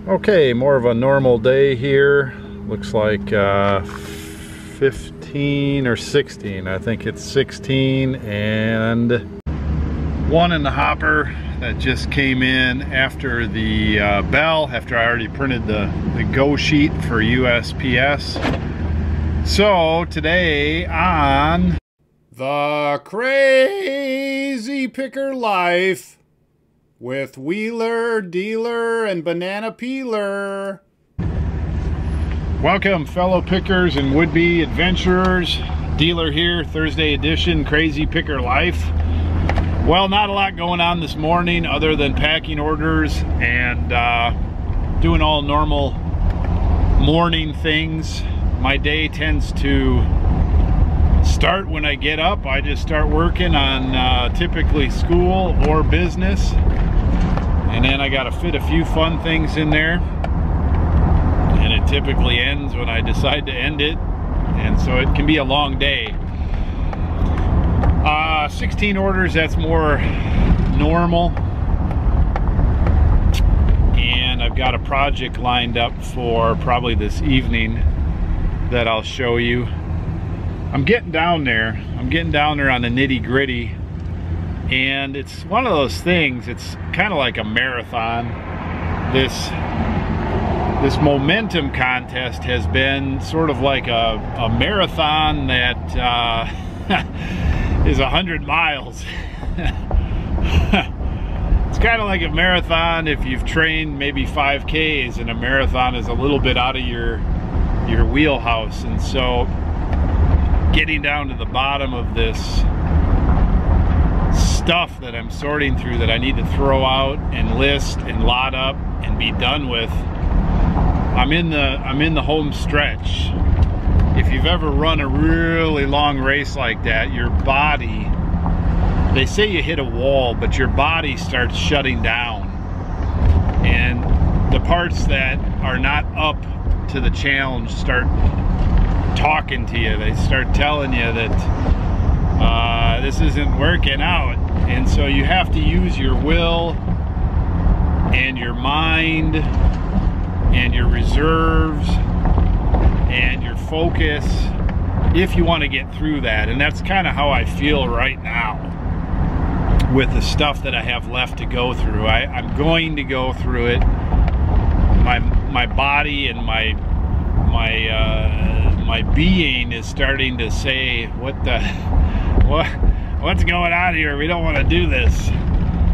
Okay, more of a normal day here. Looks like 15 or 16. I think it's 16, and one in the hopper that just came in after the bell, after I already printed the go sheet for USPS. So today on the Crazy Picker Life with Wheeler, Dealer, and Banana Peeler. Welcome, fellow pickers and would-be adventurers. Dealer here, Thursday edition, Crazy Picker Life. Well, not a lot going on this morning other than packing orders and doing all normal morning things. My day tends to start when I get up. I just start working on typically school or business, and then I got to fit a few fun things in there, and it typically ends when I decide to end it, and so it can be a long day. 16 orders, that's more normal, and I've got a project lined up for probably this evening that I'll show you. I'm getting down there. I'm getting down there on the nitty-gritty, and it's one of those things, it's kind of like a marathon. This momentum contest has been sort of like a marathon that is 100 miles. It's kind of like a marathon if you've trained maybe 5Ks, and a marathon is a little bit out of your wheelhouse. And so getting down to the bottom of this stuff that I'm sorting through that I need to throw out and list and lot up and be done with, I'm in the home stretch. If you've ever run a really long race like that, your body, they say you hit a wall, but your body starts shutting down, and the parts that are not up to the challenge start talking to you. They start telling you that this isn't working out, and so you have to use your will and your mind and your reserves and your focus if you want to get through that. And that's kind of how I feel right now with the stuff that I have left to go through. I'm going to go through it. My body and my being is starting to say, what's going on here? We don't want to do this.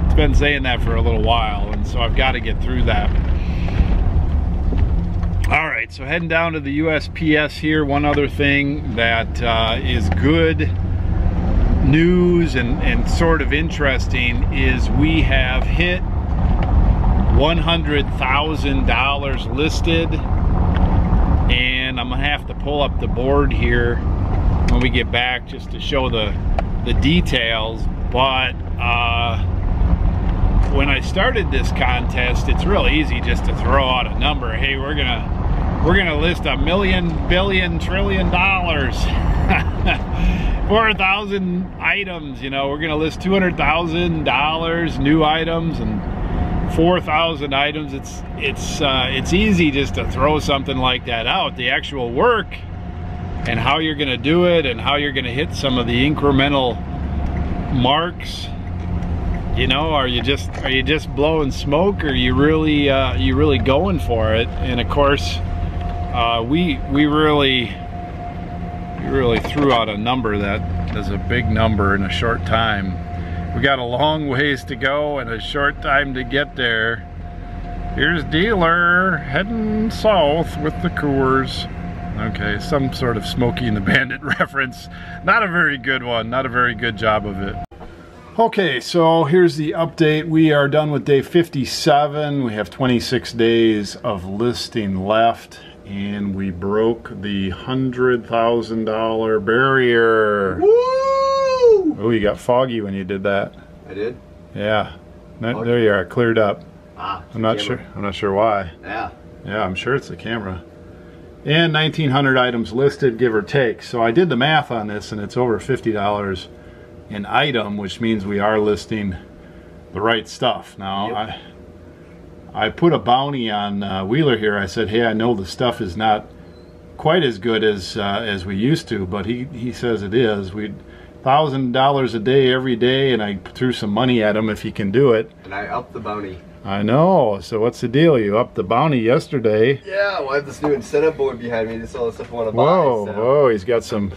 It's been saying that for a little while, and so I've got to get through that. All right, so heading down to the USPS here. One other thing that is good news and sort of interesting is we have hit $100,000 listed, and I'm gonna have to pull up the board here when we get back just to show the details. But when I started this contest, it's real easy just to throw out a number. Hey, we're gonna list $1 million, billion, trillion dollars. 4,000 items, you know, we're gonna list $200,000 new items and 4,000 items. It's easy just to throw something like that out. The actual work and how you're gonna do it and how you're gonna hit some of the incremental marks, you know, are you just blowing smoke, or are you really going for it? And of course, we really threw out a number that is a big number in a short time. We got a long ways to go and a short time to get there. Here's Dealer heading south with the Coors. Okay, some sort of Smokey and the Bandit reference. Not a very good one, not a very good job of it. Okay, so here's the update. We are done with day 57. We have 26 days of listing left, and we broke the $100,000 barrier. Woo! Oh, you got foggy when you did that. I did? Yeah. There you are, cleared up. Ah, I'm not sure why. Yeah. Yeah, I'm sure it's the camera. And 1,900 items listed, give or take. So I did the math on this, and it's over $50 an item, which means we are listing the right stuff. Now, yep. I put a bounty on Wheeler here. I said, hey, I know the stuff is not quite as good as we used to, but he says it is. We $1,000 a day every day, and I threw some money at him if he can do it. And I upped the bounty. I know. So what's the deal? You upped the bounty yesterday. Yeah, well, I have this new incentive board behind me. Just all the stuff I want to buy. Whoa, so. whoa! He's got some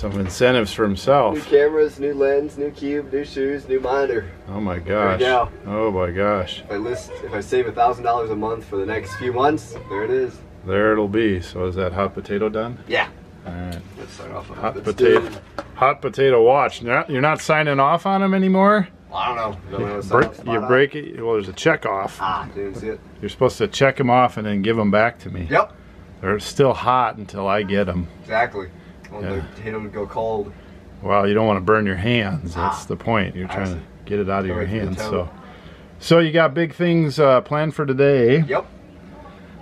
incentives for himself. New cameras, new lens, new cube, new shoes, new monitor. Oh my gosh! There you go. Oh my gosh! If I save $1,000 a month for the next few months, there it is. There it'll be. So is that hot potato done? Yeah. All right. Let's start off with Hot potato watch. You're not signing off on him anymore? I don't know. You break it. Well, there's a check off. Ah, didn't see it. You're supposed to check them off and then give them back to me. Yep. They're still hot until I get them. Exactly. I want the potato to go cold. Well, you don't want to burn your hands. That's the point. You're trying to get it out of your hands. So you got big things planned for today. Yep.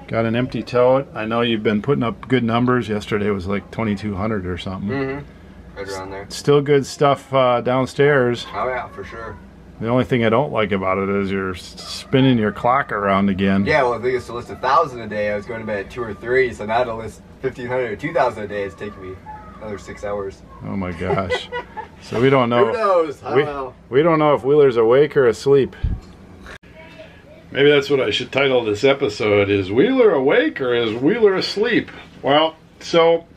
Got an empty tote. I know you've been putting up good numbers. Yesterday was like 2,200 or something. Mm-hmm. Right around there. Still good stuff downstairs. Oh yeah, for sure. The only thing I don't like about it is you're spinning your clock around again. Yeah, well, the thing is to list 1,000 a day. I was going to bed at 2 or 3, so now to list 1,500 or 2,000 a day is taking me another 6 hours. Oh my gosh! So we don't know. Who knows? I don't know. We don't know if Wheeler's awake or asleep. Maybe that's what I should title this episode, is Wheeler awake or is Wheeler asleep? Well, so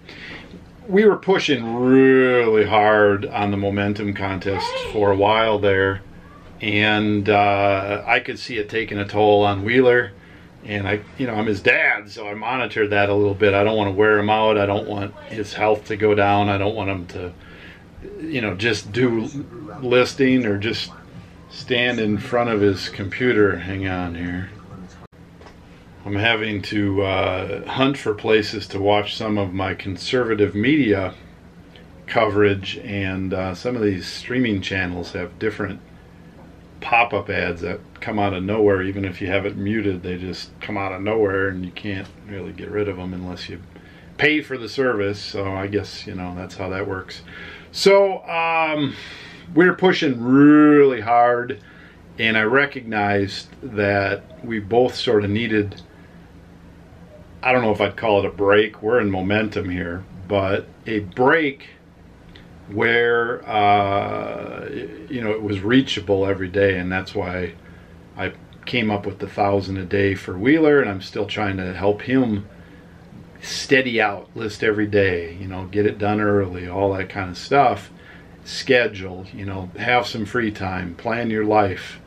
we were pushing really hard on the momentum contest for a while there, and I could see it taking a toll on Wheeler, and I'm his dad, so I monitored that a little bit. I don't want to wear him out. I don't want his health to go down. I don't want him to, just do listing or just stand in front of his computer. Hang on here. I'm having to hunt for places to watch some of my conservative media coverage, and some of these streaming channels have different pop-up ads that come out of nowhere. Even if you have it muted, they just come out of nowhere, and you can't really get rid of them unless you pay for the service. So I guess that's how that works. So we're pushing really hard, and I recognized that we both sort of needed, I don't know if I'd call it a break. We're in momentum here, but a break where it was reachable every day, and that's why I came up with the 1,000 a day for Wheeler, and I'm still trying to help him steady out, list every day, get it done early, all that kind of stuff. Schedule, have some free time, plan your life,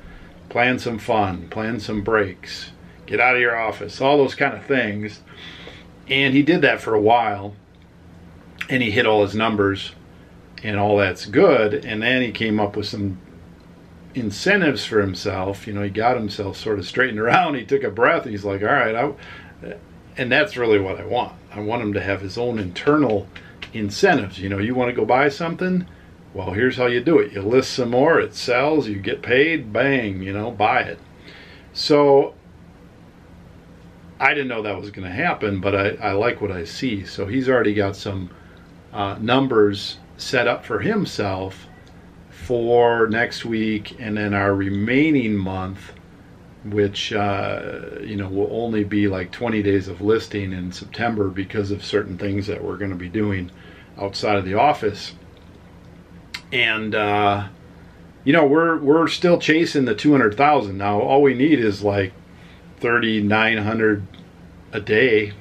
plan some fun, plan some breaks, get out of your office, all those kind of things. And he did that for a while, and he hit all his numbers, and all that's good. And then he came up with some incentives for himself. He got himself sort of straightened around. He took a breath. He's like, all right, and that's really what I want. I want him to have his own internal incentives. You want to go buy something? Well, here's how you do it. You list some more, it sells, you get paid, bang, buy it. So I didn't know that was going to happen, but I like what I see. So he's already got some numbers set up for himself for next week, and then our remaining month, which will only be like 20 days of listing in September because of certain things that we're going to be doing outside of the office. And we're still chasing the 200,000 now. All we need is like 3,900 a day.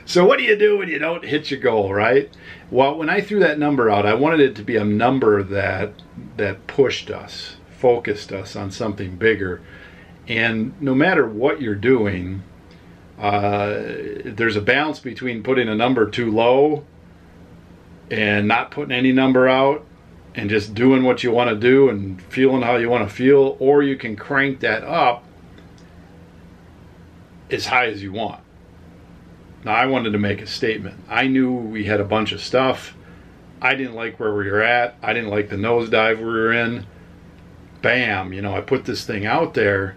So what do you do when you don't hit your goal, right? Well, when I threw that number out, I wanted it to be a number that pushed us, focused us on something bigger. And no matter what you're doing, there's a balance between putting a number too low and not putting any number out and just doing what you want to do and feeling how you want to feel, or you can crank that up as high as you want. Now, I wanted to make a statement. I knew we had a bunch of stuff. I didn't like where we were at. I didn't like the nosedive we were in. Bam, I put this thing out there,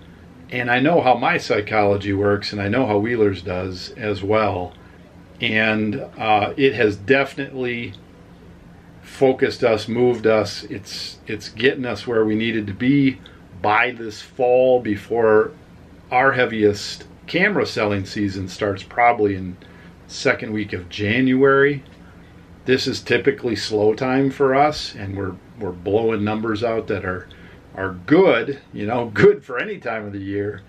and I know how my psychology works, and I know how Wheeler's does as well. And it has definitely focused us, moved us. It's getting us where we needed to be, by this fall before our heaviest camera selling season starts, probably in second week of January. This is typically slow time for us, and we're blowing numbers out that are good, you know, good for any time of the year,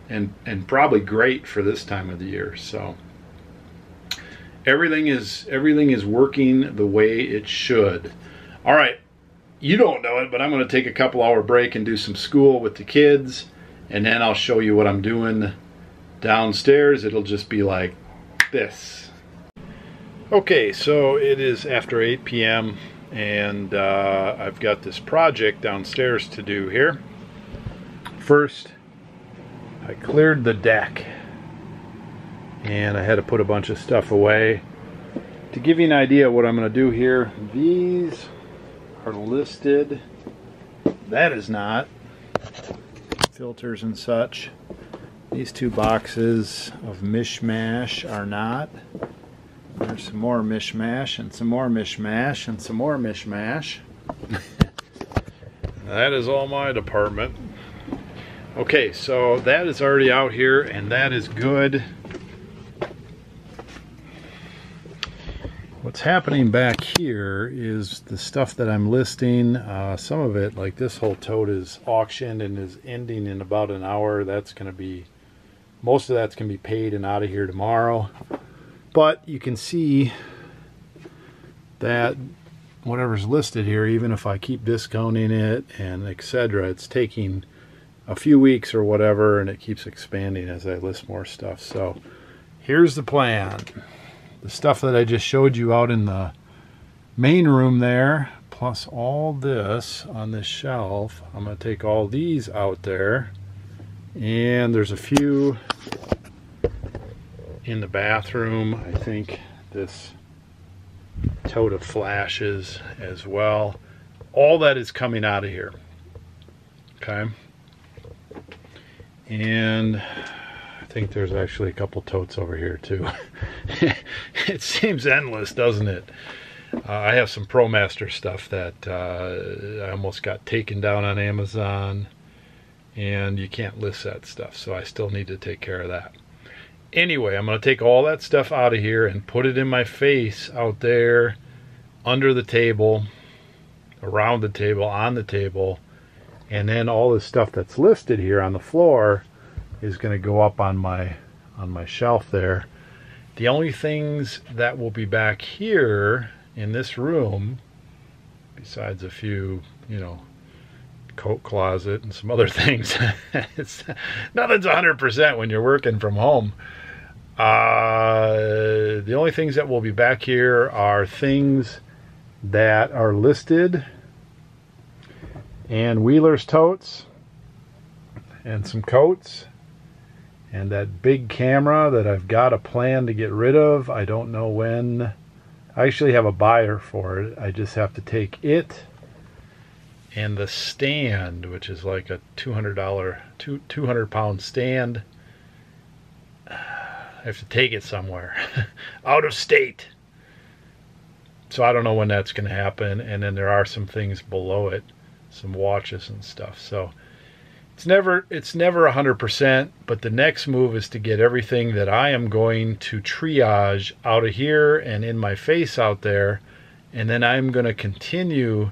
and probably great for this time of the year. So everything is working the way it should. All right, you don't know it, but I'm going to take a couple hour break and do some school with the kids, and then I'll show you what I'm doing downstairs. It'll just be like this. Okay, so it is after 8 p.m. and I've got this project downstairs to do here. First, I cleared the deck, and I had to put a bunch of stuff away. To give you an idea of what I'm going to do here, these are listed. That is not. Filters and such. These two boxes of mishmash are not. There's some more mishmash and some more mishmash and some more mishmash. That is all my department. Okay, so that is already out here, and that is good. What's happening back here is the stuff that I'm listing. Some of it, like this whole tote, is auctioned and is ending in about an hour. That's going to be, most of that's going to be paid and out of here tomorrow. But you can see that whatever's listed here, even if I keep discounting it and etc., it's taking a few weeks or whatever, and it keeps expanding as I list more stuff. So here's the plan. The stuff that I just showed you out in the main room there, plus all this on this shelf, I'm going to take all these out there, and there's a few in the bathroom. I think this tote of flashes as well. All that is coming out of here. Okay. And I think there's actually a couple totes over here too. It seems endless, doesn't it? I have some ProMaster stuff that I almost got taken down on Amazon, and you can't list that stuff, so I still need to take care of that. Anyway, I'm going to take all that stuff out of here and put it in my face out there, under the table, around the table, on the table, and then all the stuff that's listed here on the floor is going to go up on my shelf there. The only things that will be back here in this room, besides a few, you know, coat closet and some other things, nothing's 100% when you're working from home. The only things that will be back here are things that are listed, and Wheeler's totes, and some coats, and that big camera that I've got a plan to get rid of. I don't know when. I actually have a buyer for it. I just have to take it and the stand, which is like a $200 pound stand. I have to take it somewhere out of state. So I don't know when that's going to happen. And then there are some things below it, some watches and stuff. So it's never 100%, but the next move is to get everything that I am going to triage out of here and in my face out there, and then I'm going to continue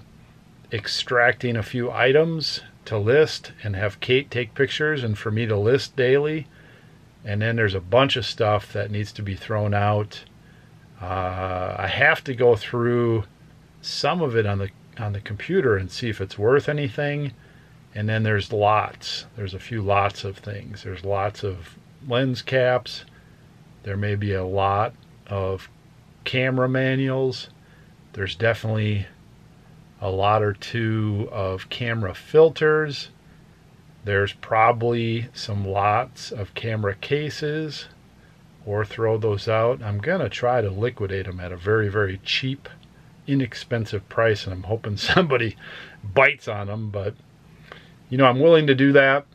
extracting a few items to list and have Kate take pictures and for me to list daily. And then there's a bunch of stuff that needs to be thrown out. I have to go through some of it on the computer and see if it's worth anything. And then there's lots. There's a few lots of things. There's lots of lens caps. There may be a lot of camera manuals. There's definitely a lot or two of camera filters. There's probably some lots of camera cases, or throw those out. I'm gonna try to liquidate them at a very, very cheap, inexpensive price, and I'm hoping somebody bites on them, but you know, I'm willing to do that.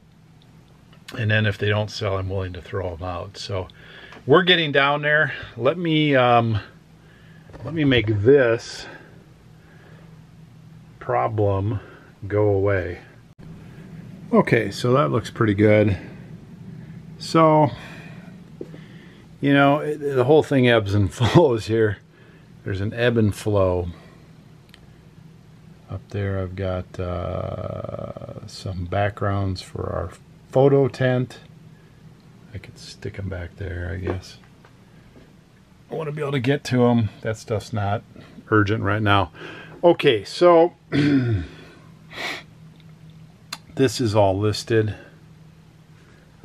And then if they don't sell, I'm willing to throw them out. So we're getting down there. Let me make this problem go away. Okay, so that looks pretty good. So, you know, the whole thing ebbs and flows here. There's an ebb and flow. Up there I've got some backgrounds for our photo tent. I could stick them back there, I guess. I want to be able to get to them. That stuff's not urgent right now. Okay, so this is all listed.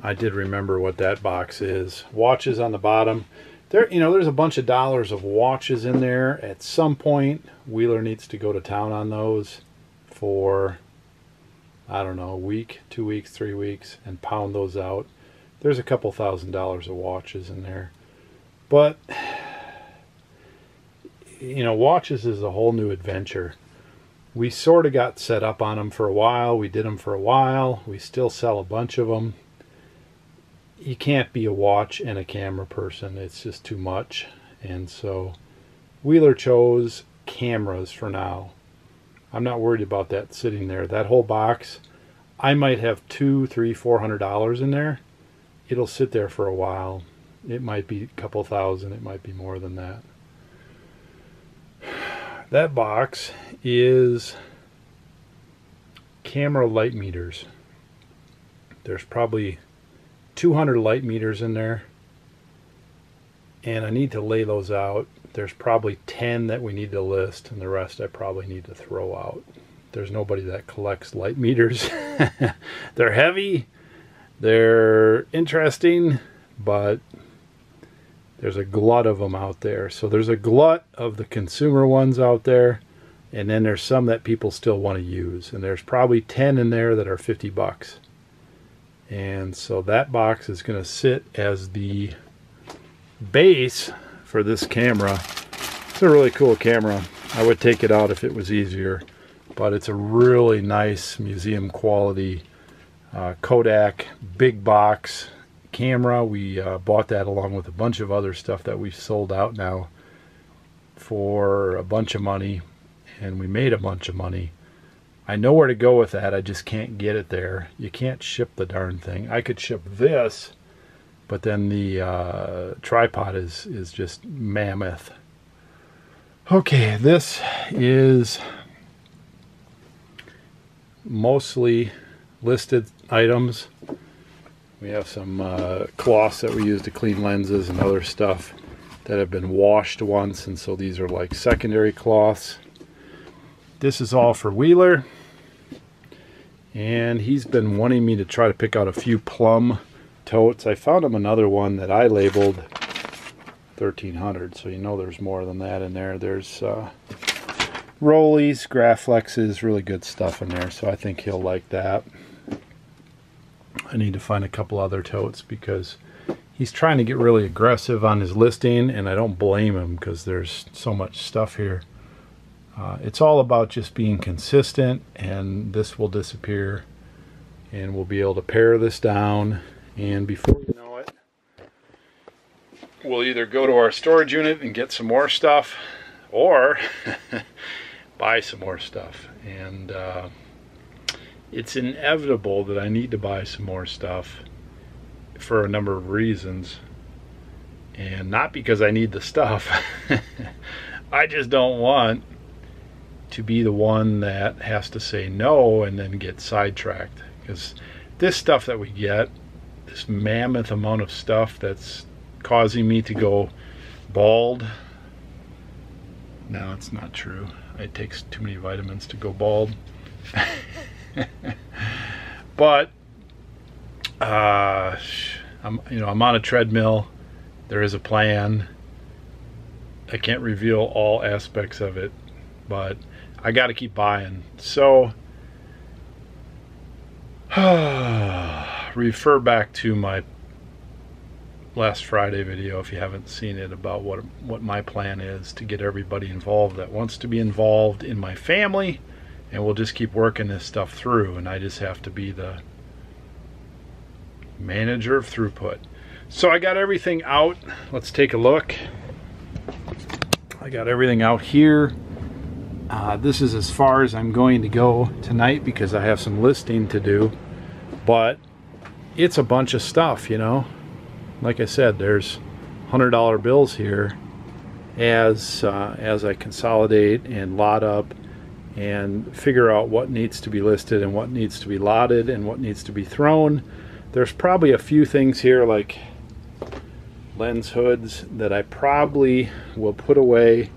I did remember what that box is. Watches on the bottom. There, you know, there's a bunch of dollars of watches in there. At some point, Wheeler needs to go to town on those for, I don't know, a week, 2 weeks, 3 weeks, and pound those out. There's a couple $1,000s of watches in there. But, you know, watches is a whole new adventure. We sort of got set up on them for a while. We did them for a while. We still sell a bunch of them. You can't be a watch and a camera person. It's just too much. And so Wheeler chose cameras for now. I'm not worried about that sitting there. That whole box, I might have $200, $300, $400 in there. It'll sit there for a while. It might be a couple thousand. It might be more than that. That box is camera light meters. There's probably 200 light meters in there, and I need to lay those out. There's probably 10 that we need to list, and the rest I probably need to throw out. There's nobody that collects light meters. They're heavy, they're interesting, but there's a glut of them out there. So there's a glut of the consumer ones out there, and then there's some that people still want to use, and there's probably 10 in there that are 50 bucks. And so that box is going to sit as the base for this camera. It's a really cool camera. I would take it out if it was easier, but it's a really nice museum quality Kodak big box camera. We bought that along with a bunch of other stuff that we've sold out now for a bunch of money, and we made a bunch of money. I know where to go with that. I just can't get it there. You can't ship the darn thing. I could ship this, but then the tripod is just mammoth. Okay, this is mostly listed items. We have some cloths that we use to clean lenses and other stuff that have been washed once, and so these are like secondary cloths. This is all for Wheeler, and he's been wanting me to try to pick out a few plum totes. I found him another one that I labeled 1300, so you know there's more than that in there. There's Rollies, Graflexes, really good stuff in there, so I think he'll like that. I need to find a couple other totes because he's trying to get really aggressive on his listing, and I don't blame him because there's so much stuff here. It's all about just being consistent, and this will disappear, and we'll be able to pare this down, and before you know it, we'll either go to our storage unit and get some more stuff, or buy some more stuff. And it's inevitable that I need to buy some more stuff for a number of reasons, and not because I need the stuff. I just don't want to be the one that has to say no and then get sidetracked, because this stuff that we get, this mammoth amount of stuff that's causing me to go bald. No, it's not true. It takes too many vitamins to go bald. But I'm on a treadmill. There is a plan. I can't reveal all aspects of it, but I got to keep buying. So refer back to my last Friday video if you haven't seen it, about what my plan is to get everybody involved that wants to be involved in my family, and we'll just keep working this stuff through, and I just have to be the manager of throughput. So I got everything out. Let's take a look. I got everything out here. This is as far as I'm going to go tonight because I have some listing to do. but it's a bunch of stuff, you know. Like I said, there's $100 bills here as I consolidate and lot up and figure out what needs to be listed and what needs to be lotted and what needs to be thrown. There's probably a few things here like lens hoods that I probably will put away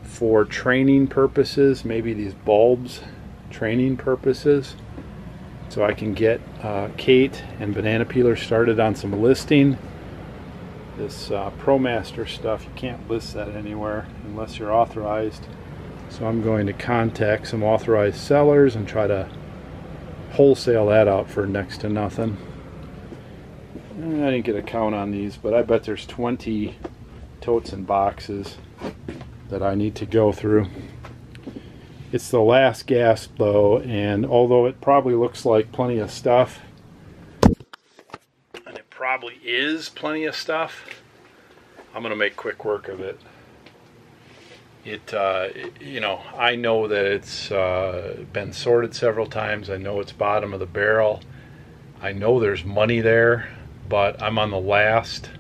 for training purposes, maybe these bulbs, training purposes, so I can get Kate and Banana Peeler started on some listing. This ProMaster stuff, you can't list that anywhere unless you're authorized. So I'm going to contact some authorized sellers and try to wholesale that out for next to nothing. I didn't get a count on these, but I bet there's 20 totes and boxes that I need to go through. It's the last gasp though, and although it probably looks like plenty of stuff, and it probably is plenty of stuff, I'm gonna make quick work of it. You know, I know that it's been sorted several times. I know it's bottom of the barrel. I know there's money there, but I'm on the last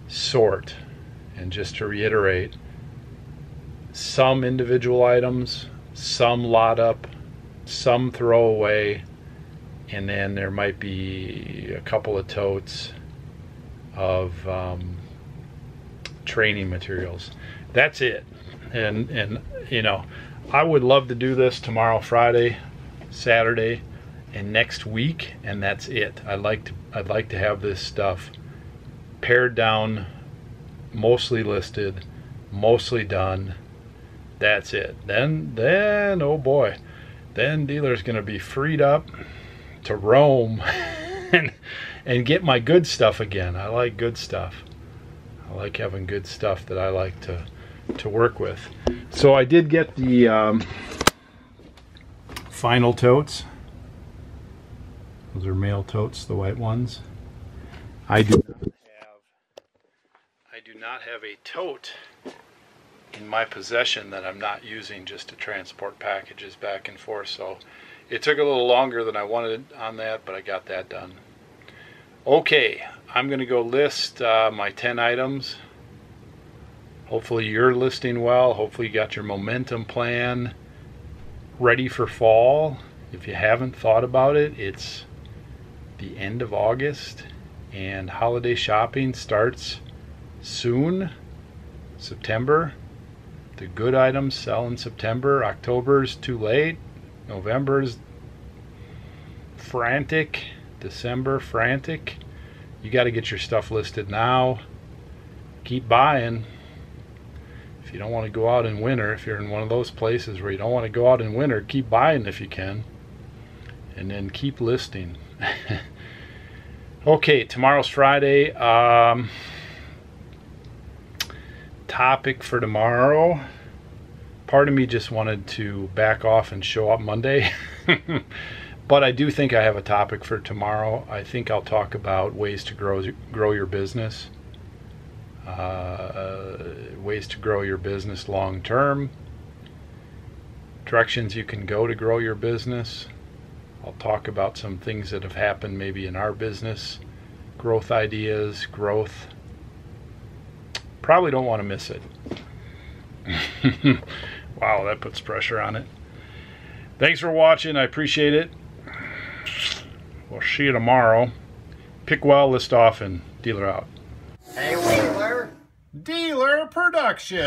sort. And just to reiterate, some individual items, some lot up, some throw away, and then there might be a couple of totes of training materials. That's it. And you know, I would love to do this tomorrow, Friday, Saturday, and next week, and that's it. I'd like to have this stuff pared down, mostly listed, mostly done. That's it. Then oh boy, then dealer's gonna be freed up to roam and get my good stuff again. I like good stuff. I like having good stuff that I like to work with. So I did get the final totes. Those are male totes, the white ones. I do not have a tote in my possession that I'm not using just to transport packages back and forth. So it took a little longer than I wanted on that, but I got that done. Okay, I'm gonna go list my 10 items. Hopefully you're listing well. Hopefully you got your momentum plan ready for fall. If you haven't thought about it, it's the end of August and holiday shopping starts soon. September. The good items sell in September. October's too late. November's frantic. December frantic. You got to get your stuff listed now. Keep buying. If you don't want to go out in winter, if you're in one of those places where you don't want to go out in winter, keep buying if you can, and then keep listing. Okay, tomorrow's Friday. Topic for tomorrow. Part of me just wanted to back off and show up Monday. But I do think I have a topic for tomorrow. I think I'll talk about ways to grow your business. Ways to grow your business long term. Directions you can go to grow your business. I'll talk about some things that have happened maybe in our business. Growth ideas, growth. Probably don't want to miss it. Wow, that puts pressure on it. Thanks for watching. I appreciate it. We'll see you tomorrow. Pick well, list off, and dealer out. Hey, Wheeler. Dealer Production.